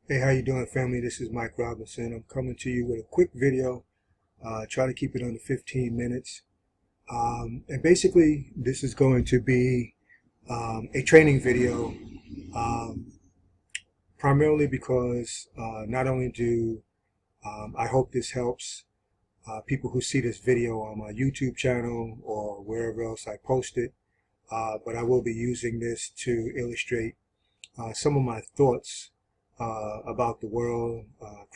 Hey, how you doing, family? This is Mike Robinson. I'm coming to you with a quick video. Try to keep it under 15 minutes. And basically, this is going to be a training video, um, primarily because not only do I hope this helps people who see this video on my YouTube channel or wherever else I post it, but I will be using this to illustrate some of my thoughts about the world,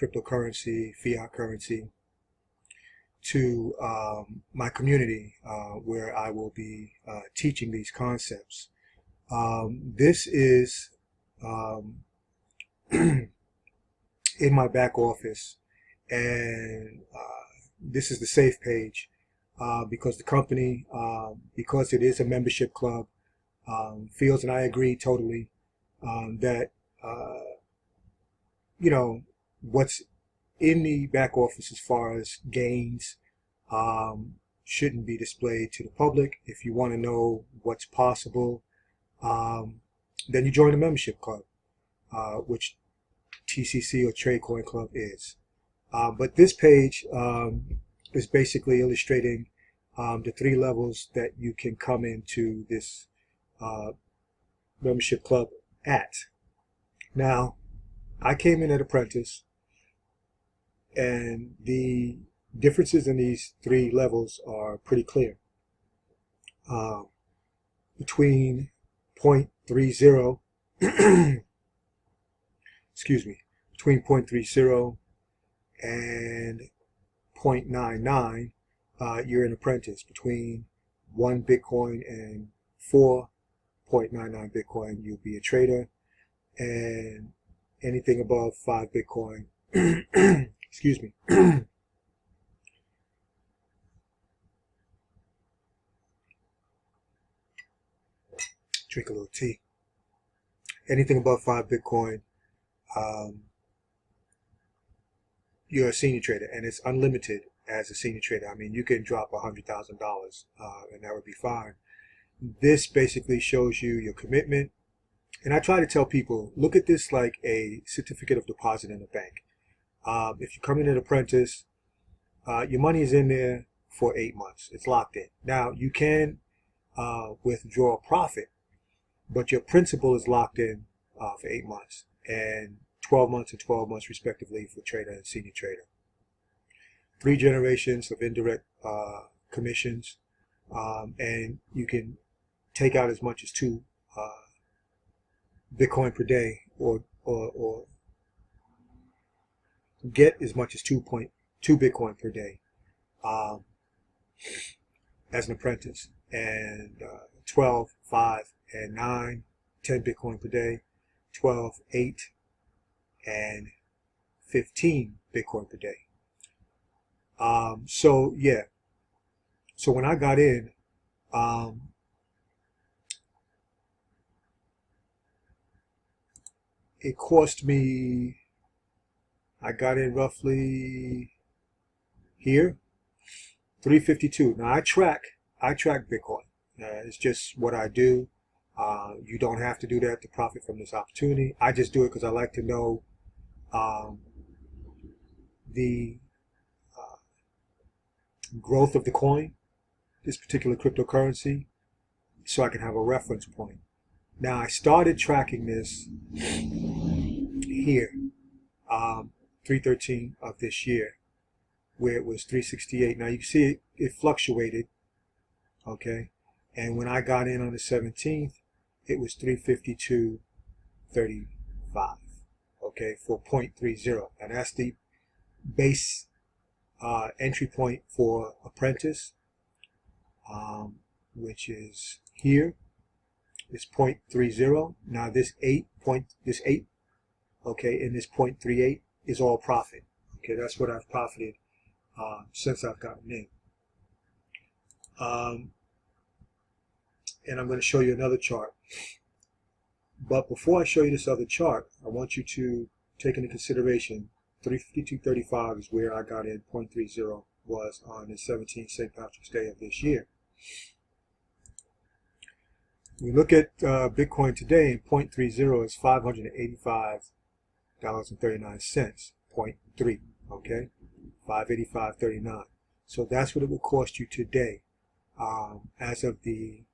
cryptocurrency, fiat currency, to my community where I will be teaching these concepts. This is in my back office, and this is the safe page because the company, because it is a membership club, feels, and I agree totally, that what's in the back office as far as gains shouldn't be displayed to the public. If you want to know what's possible, then you join a membership club, which TCC or Tradecoin Club is. But this page is basically illustrating the three levels that you can come into this membership club at. Now, I came in at apprentice, and the differences in these three levels are pretty clear. Between 0.30, excuse me, between 0.30 and 0.99, you're an apprentice. Between 1 Bitcoin and 4.99 Bitcoin, you'll be a trader. And anything above 5 Bitcoin, excuse me, drink a little tea. Anything above 5 Bitcoin, you're a senior trader, and it's unlimited as a senior trader. I mean, you can drop $100,000 and that would be fine. This basically shows you your commitment. And I try to tell people, look at this like a certificate of deposit in a bank. If you come in an apprentice, your money is in there for 8 months. It's locked in. Now, you can withdraw a profit, but your principal is locked in for 8 months and 12 months and 12 months respectively for trader and senior trader. 3 generations of indirect commissions, and you can take out as much as 2 Bitcoin per day, or get as much as 2.2 Bitcoin per day as an apprentice, and 12, 5, and 9, 10 Bitcoin per day, 12, 8, and 15 Bitcoin per day. So yeah, so when I got in, it cost me, I got in roughly here, 352. Now I track Bitcoin. It's just what I do. You don't have to do that to profit from this opportunity. I just do it because I like to know the growth of the coin, this particular cryptocurrency, so I can have a reference point. Now I started tracking this here, 3/13 of this year, where it was 368. Now you can see it fluctuated, okay? And when I got in on the 17th, it was 352.35, okay, for 0.30. And that's the base entry point for apprentice, which is here. It's 0.30. Now this 8, okay, and this 0.38 is all profit. Okay, that's what I've profited since I've gotten in. And I'm going to show you another chart. But before I show you this other chart, I want you to take into consideration 352.35 is where I got in. 0.30 was on the 17th St. Patrick's Day of this year. We look at Bitcoin today, and 0.30 is 585 $585.39, 0.3, okay? 585.39. So that's what it would cost you today. As of the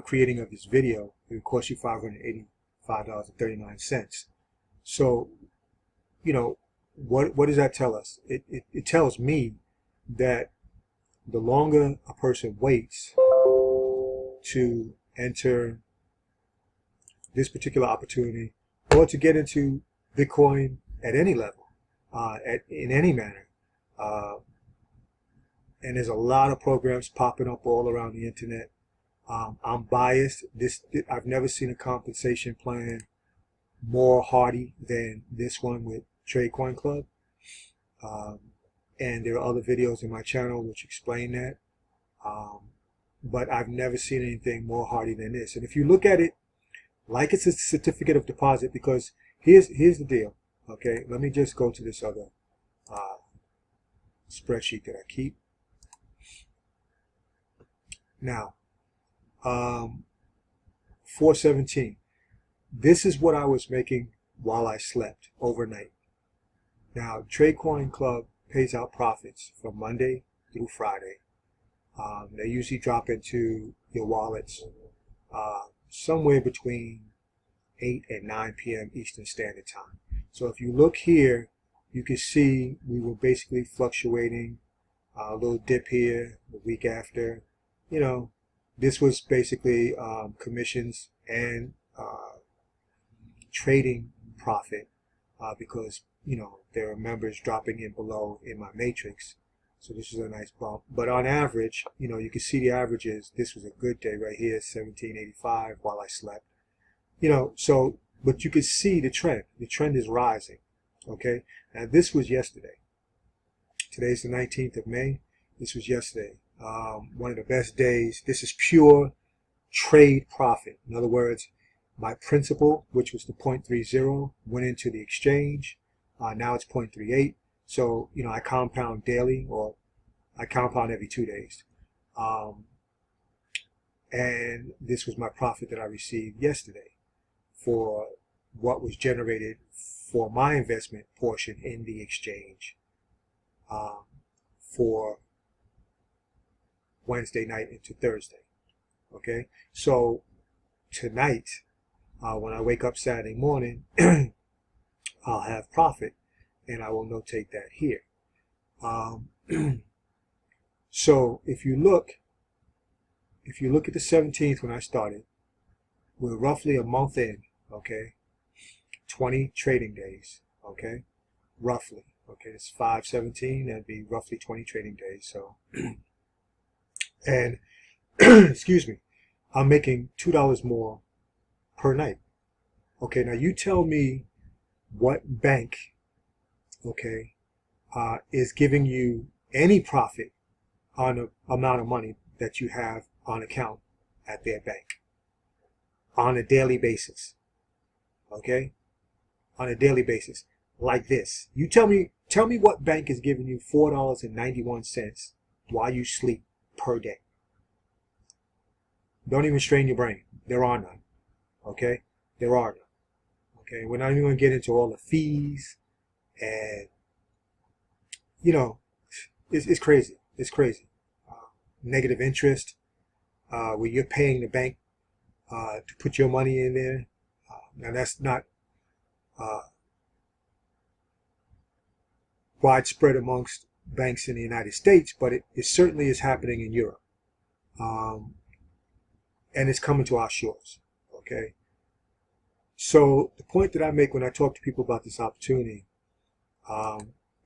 creating of this video, it would cost you $585.39. So, what does that tell us? It tells me that the longer a person waits to enter this particular opportunity, or to get into Bitcoin at any level, in any manner, and there's a lot of programs popping up all around the internet. I'm biased. I've never seen a compensation plan more hardy than this one with TradeCoin Club. And there are other videos in my channel which explain that. But I've never seen anything more hardy than this. And if you look at it like it's a certificate of deposit, because here's the deal. Okay, let me just go to this other spreadsheet that I keep. Now, 417. This is what I was making while I slept overnight. Now, TradeCoin Club pays out profits from Monday through Friday. They usually drop into your wallets somewhere between 8 and 9 p.m. Eastern Standard Time. So if you look here, you can see we were basically fluctuating, a little dip here the week after. This was basically commissions and trading profit because there are members dropping in below in my matrix. So this is a nice bump. But on average, you can see the averages. This was a good day right here, 1785 while I slept. But you can see the trend. The trend is rising. Okay. Now this was yesterday. Today's the 19th of May. This was yesterday. One of the best days. This is pure trade profit. In other words, my principal, which was the 0.30, went into the exchange. Now it's 0.38. So, I compound daily, or I compound every 2 days. And this was my profit that I received yesterday for what was generated for my investment portion in the exchange for Wednesday night into Thursday. Okay, so tonight, when I wake up Saturday morning, I'll have profit, and I will notate that here. So if you look at the 17th when I started, we're roughly a month in. Okay, 20 trading days. Okay, roughly. Okay, it's 5/17. That'd be roughly 20 trading days. So, and excuse me, I'm making $2 more per night. Okay, now you tell me what bank, okay, is giving you any profit on the amount of money that you have on account at their bank on a daily basis. Okay, on a daily basis like this. You tell me what bank is giving you $4.91 while you sleep per day. Don't even strain your brain. There are none. Okay, there are none. Okay, we're not even going to get into all the fees, and it's crazy. It's crazy. Negative interest, where you're paying the bank to put your money in there. Now that's not widespread amongst banks in the United States, but it certainly is happening in Europe, and it's coming to our shores. Okay. So the point that I make when I talk to people about this opportunity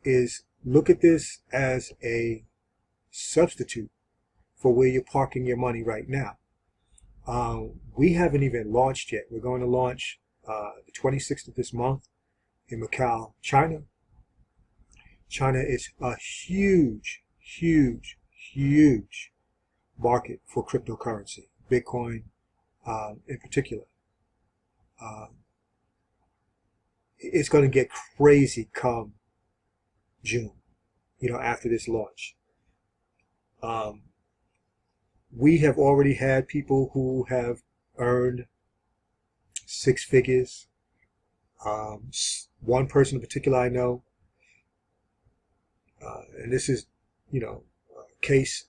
is look at this as a substitute for where you're parking your money right now. We haven't even launched yet. We're going to launch the 26th of this month in Macau, China. China is a huge, huge, huge market for cryptocurrency, Bitcoin in particular. It's going to get crazy come June, after this launch. We have already had people who have earned 6 figures One person in particular I know, and this is, you know, a case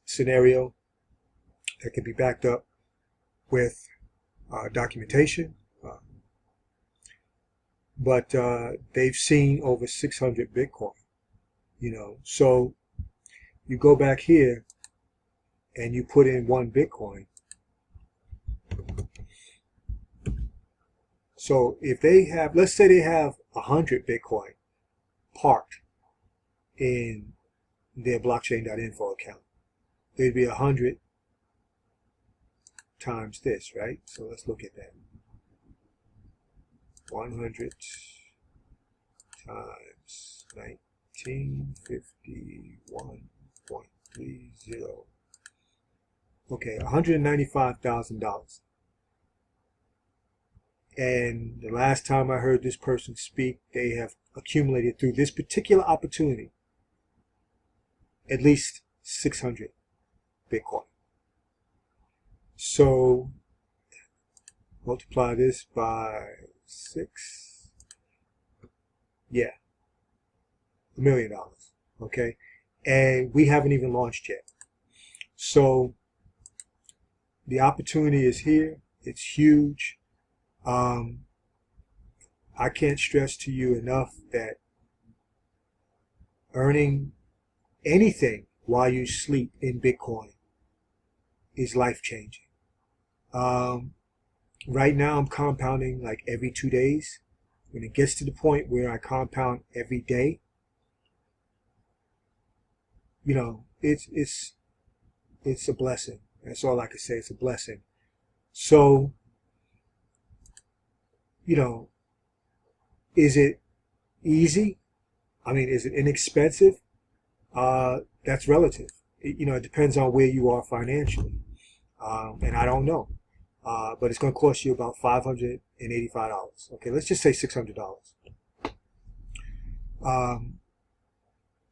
scenario that can be backed up with documentation, but they've seen over 600 Bitcoin, you know. So you go back here and you put in 1 Bitcoin. So if they have, let's say they have 100 Bitcoin parked in their blockchain.info account, it'd be 100 times this, right? So let's look at that. 100 times 1951.30. Okay, $195,000. And the last time I heard this person speak, they have accumulated through this particular opportunity at least 600 Bitcoin. So multiply this by 6. Yeah, $1 million. Okay, and we haven't even launched yet. So the opportunity is here. It's huge. I can't stress to you enough that earning anything while you sleep in Bitcoin is life-changing. Right now I'm compounding like every 2 days. When it gets to the point where I compound every day, you know, it's a blessing. That's all I can say. It's a blessing. So, you know, is it easy? I mean, is it inexpensive? That's relative. You know, it depends on where you are financially. And I don't know. But it's going to cost you about $585. Okay, let's just say $600.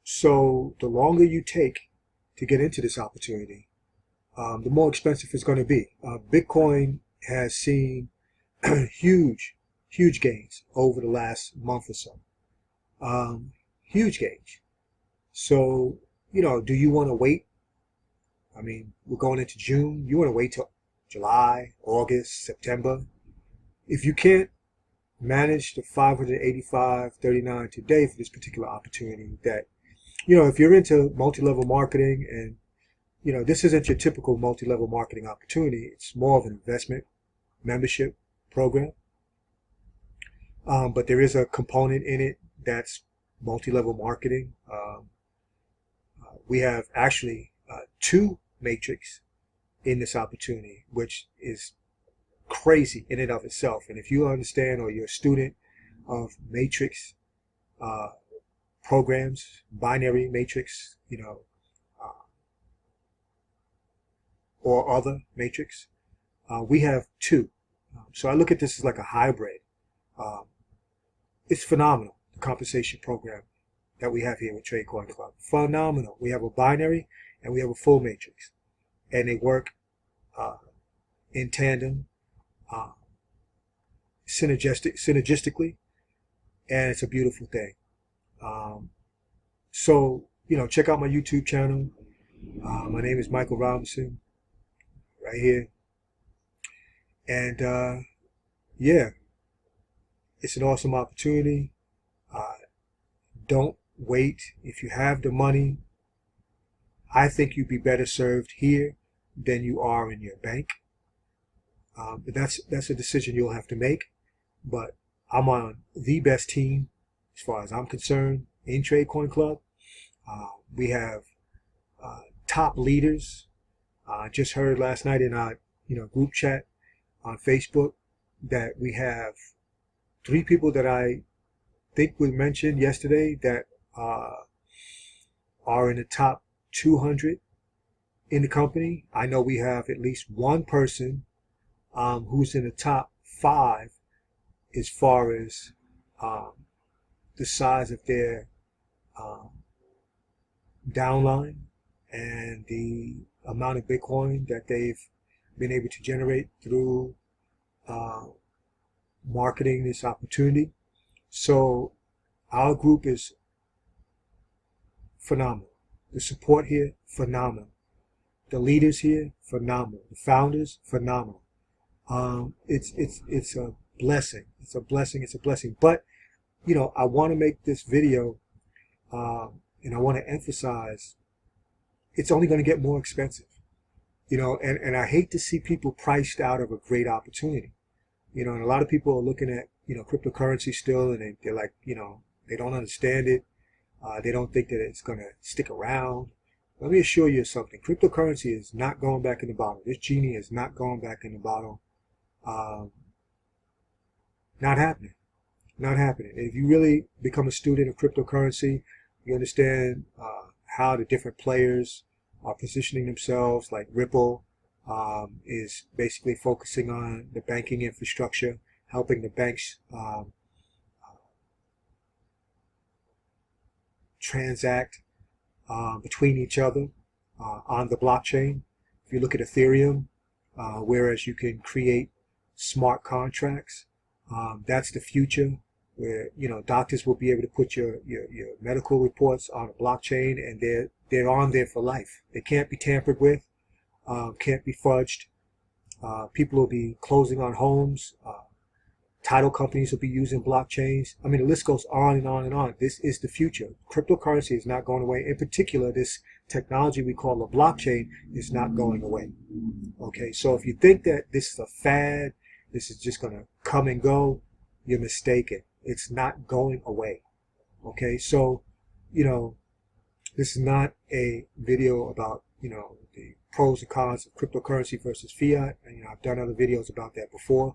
So the longer you take to get into this opportunity, the more expensive it's going to be. Bitcoin has seen huge gains over the last month or so. Huge gains. So, you know, do you want to wait? I mean, we're going into June. You want to wait till July, August, September? If you can't manage the 585.39 today for this particular opportunity, that, you know, if you're into multi-level marketing, and, you know, this isn't your typical multi-level marketing opportunity, it's more of an investment membership program. But there is a component in it that's multi-level marketing. We have actually 2 matrix in this opportunity, which is crazy in and of itself. And if you understand, or you're a student of matrix programs, binary matrix, you know, or other matrix, we have 2. So I look at this as like a hybrid. It's phenomenal, the compensation program that we have here with TradeCoin Club. Phenomenal. We have a binary and we have a full matrix, and they work in tandem, synergistically, and it's a beautiful thing. So, you know, check out my YouTube channel. My name is Michael Robinson, right here. And yeah, it's an awesome opportunity. Don't wait. If you have the money, I think you'd be better served here than you are in your bank. But that's a decision you'll have to make. But I'm on the best team, as far as I'm concerned, in TradeCoin Club. We have top leaders. I just heard last night in our group chat on Facebook that we have 3 people that I think we mentioned yesterday that are in the top 200 in the company. I know we have at least 1 person who's in the top 5 as far as the size of their downline and the amount of Bitcoin that they've been able to generate through marketing this opportunity. So our group is phenomenal. The support here, phenomenal. The leaders here, phenomenal. The founders, phenomenal. It's a blessing. It's a blessing. It's a blessing. But I want to make this video, and I want to emphasize, it's only going to get more expensive. And I hate to see people priced out of a great opportunity. And a lot of people are looking at cryptocurrency still, and they're like, they don't understand it. They don't think that it's going to stick around. Let me assure you something. Cryptocurrency is not going back in the bottle. This genie is not going back in the bottle. Not happening. Not happening. If you really become a student of cryptocurrency, you understand how the different players are positioning themselves. Like Ripple is basically focusing on the banking infrastructure, helping the banks transact between each other on the blockchain. If you look at Ethereum, whereas you can create smart contracts, that's the future, where doctors will be able to put your medical reports on a blockchain, and they're on there for life. They can't be tampered with, can't be fudged. People will be closing on homes. Title companies will be using blockchains. I mean, the list goes on and on and on. This is the future. Cryptocurrency is not going away. In particular, this technology we call a blockchain is not going away. Okay, so if you think that this is a fad, this is just going to come and go, you're mistaken. It's not going away. Okay, so, this is not a video about, the pros and cons of cryptocurrency versus fiat. And, I've done other videos about that before.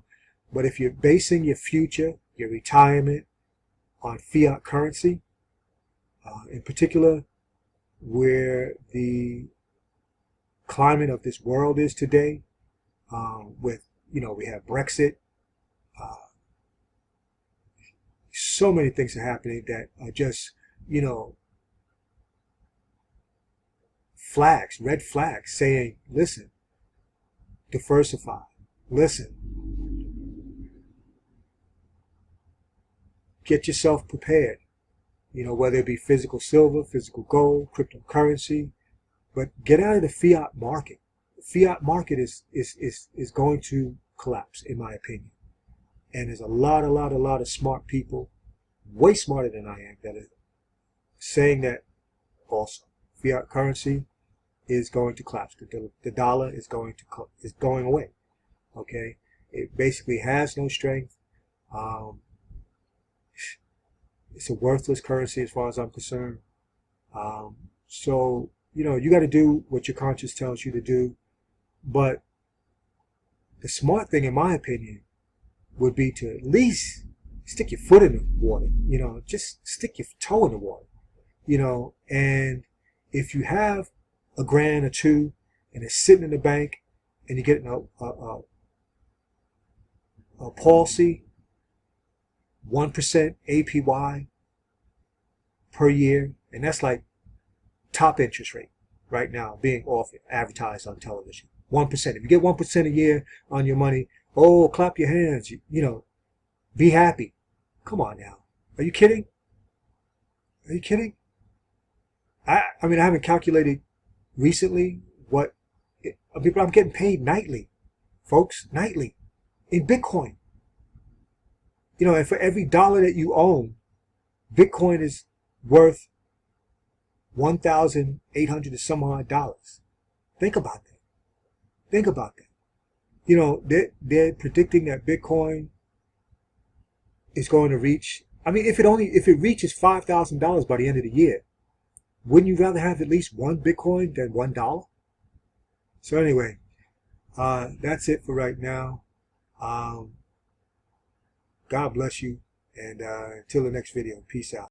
But if you're basing your future, your retirement on fiat currency, in particular, where the climate of this world is today, with, we have Brexit, so many things are happening that are just, flags, red flags saying, listen, diversify, listen. Get yourself prepared, whether it be physical silver, physical gold, cryptocurrency, but get out of the fiat market. The fiat market is going to collapse, in my opinion. And there's a lot of smart people, way smarter than I am, that are saying that also. Fiat currency is going to collapse. The dollar is going away. Okay, it basically has no strength. It's a worthless currency as far as I'm concerned. So, you got to do what your conscience tells you to do. But the smart thing, in my opinion, would be to at least stick your foot in the water. Just stick your toe in the water. And if you have a grand or two and it's sitting in the bank and you're getting a policy, 1% APY per year, and that's like top interest rate right now being advertised on television. 1%. If you get 1% a year on your money, oh, clap your hands, be happy. Come on now. Are you kidding? Are you kidding? I mean, I haven't calculated recently but I'm getting paid nightly, folks, nightly, in Bitcoin. And for every dollar that you own, Bitcoin is worth $1,800 and some odd dollars. Think about that. Think about that. They're predicting that Bitcoin is going to reach, I mean, if it reaches $5,000 by the end of the year, wouldn't you rather have at least one Bitcoin than $1? So anyway, that's it for right now. God bless you, and until the next video, peace out.